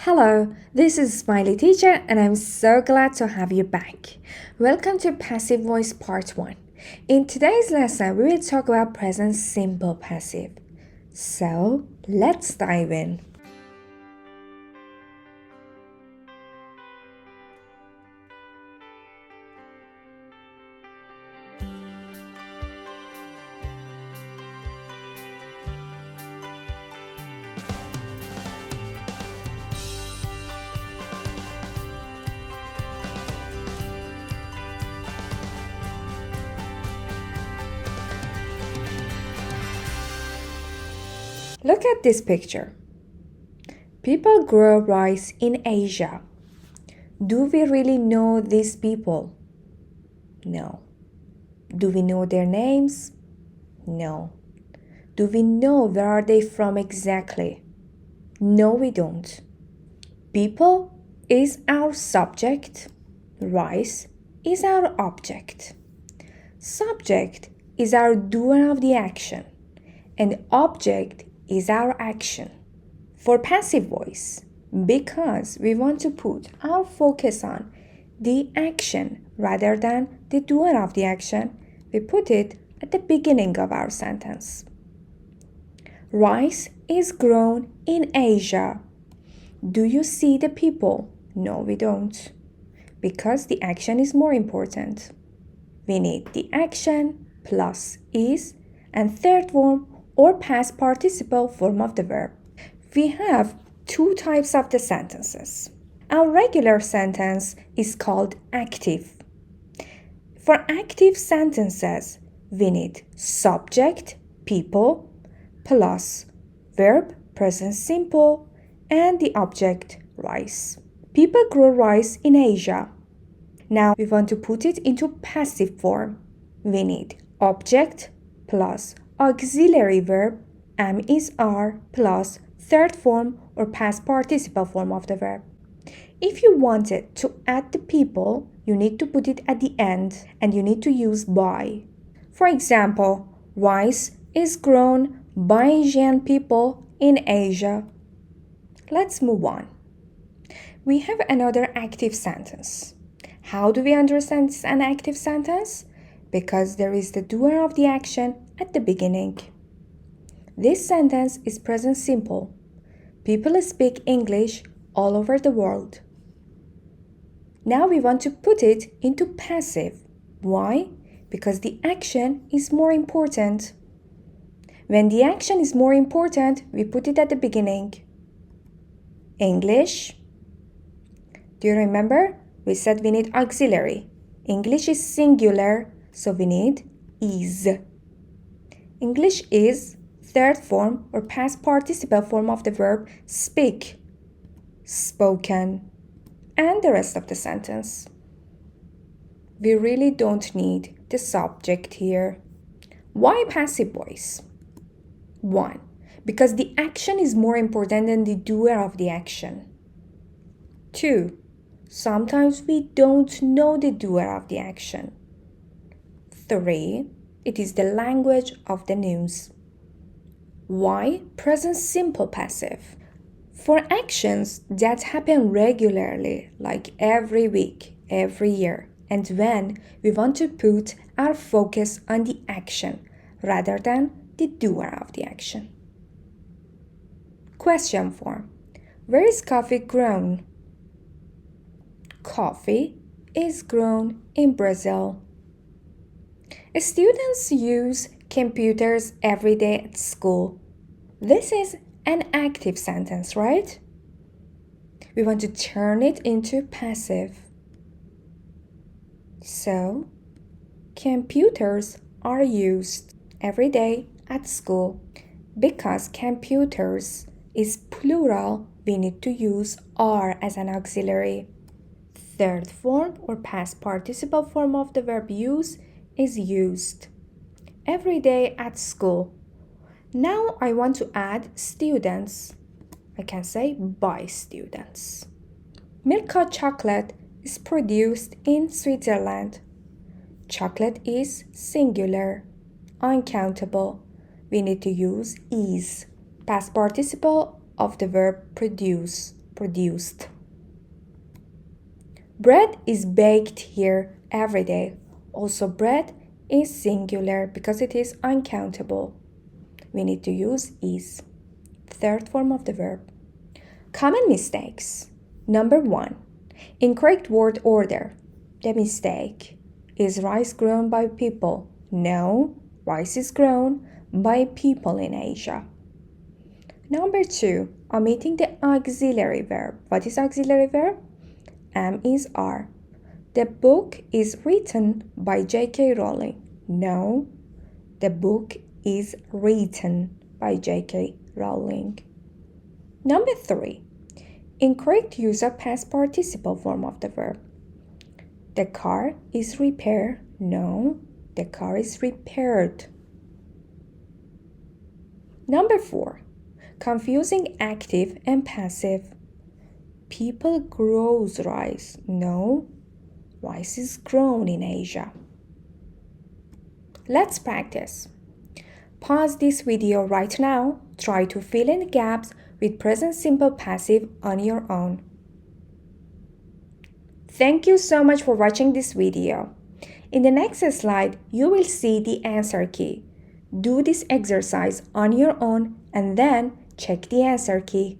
Hello, this is Smiley Teacher and I'm so glad to have you back. Welcome to Passive Voice Part 1. In today's lesson, we will talk about present simple passive. So, let's dive in. Look at this picture. People grow rice in Asia. Do we really know these people? No. Do we know their names? No. Do we know where are they from exactly? No, we don't. People is our subject. Rice is our object. Subject is our doer of the action, and object is our action. For passive voice, because we want to put our focus on the action rather than the doer of the action, we put it at the beginning of our sentence. Rice is grown in Asia. Do you see the people? No, we don't. Because the action is more important. We need the action plus is and third form or past participle form of the verb. We have two types of the sentences. Our regular sentence is called active. For active sentences, we need subject, people, plus verb, present simple, and the object, rice. People grow rice in Asia. Now we want to put it into passive form. We need object plus auxiliary verb, am is are, plus third form or past participle form of the verb. If you wanted to add the people, you need to put it at the end and you need to use by. For example, rice is grown by Asian people in Asia. Let's move on. We have another active sentence. How do we understand it's an active sentence? Because there is the doer of the action at the beginning. This sentence is present simple. People speak English all over the world. Now we want to put it into passive. Why? Because the action is more important. When the action is more important, we put it at the beginning. English. Do you remember? We said we need auxiliary. English is singular, so we need is. English is third form or past participle form of the verb speak, spoken, and the rest of the sentence. We really don't need the subject here. Why passive voice? 1. Because the action is more important than the doer of the action. 2. Sometimes we don't know the doer of the action. 3. It is the language of the news. Why present simple passive? For actions that happen regularly, like every week, every year, and when we want to put our focus on the action rather than the doer of the action. Question form. Where is coffee grown? Coffee is grown in Brazil. Students use computers every day at school. This is an active sentence, right? We want to turn it into passive. So, computers are used every day at school. Because computers is plural, we need to use are as an auxiliary. Third form or past participle form of the verb use is used. Every day at school. Now I want to add students. I can say by students. Milka chocolate is produced in Switzerland. Chocolate is singular, uncountable. We need to use is, past participle of the verb produce. produced. Bread is baked here every day. Also, bread is singular because it is uncountable. We need to use is. Third form of the verb. Common mistakes. Number 1. Incorrect word order. The mistake. Is rice grown by people? No, rice is grown by people in Asia. Number 2. Omitting the auxiliary verb. What is auxiliary verb? Am is are. The book is written by J.K. Rowling. No, the book is written by J.K. Rowling. Number 3. Incorrect use of past participle form of the verb. The car is repaired. No, the car is repaired. Number 4. Confusing active and passive. People grows rice. No, rice is grown in Asia. Let's practice. Pause this video right now. Try to fill in the gaps with present simple passive on your own. Thank you so much for watching this video. In the next slide, you will see the answer key. Do this exercise on your own and then check the answer key.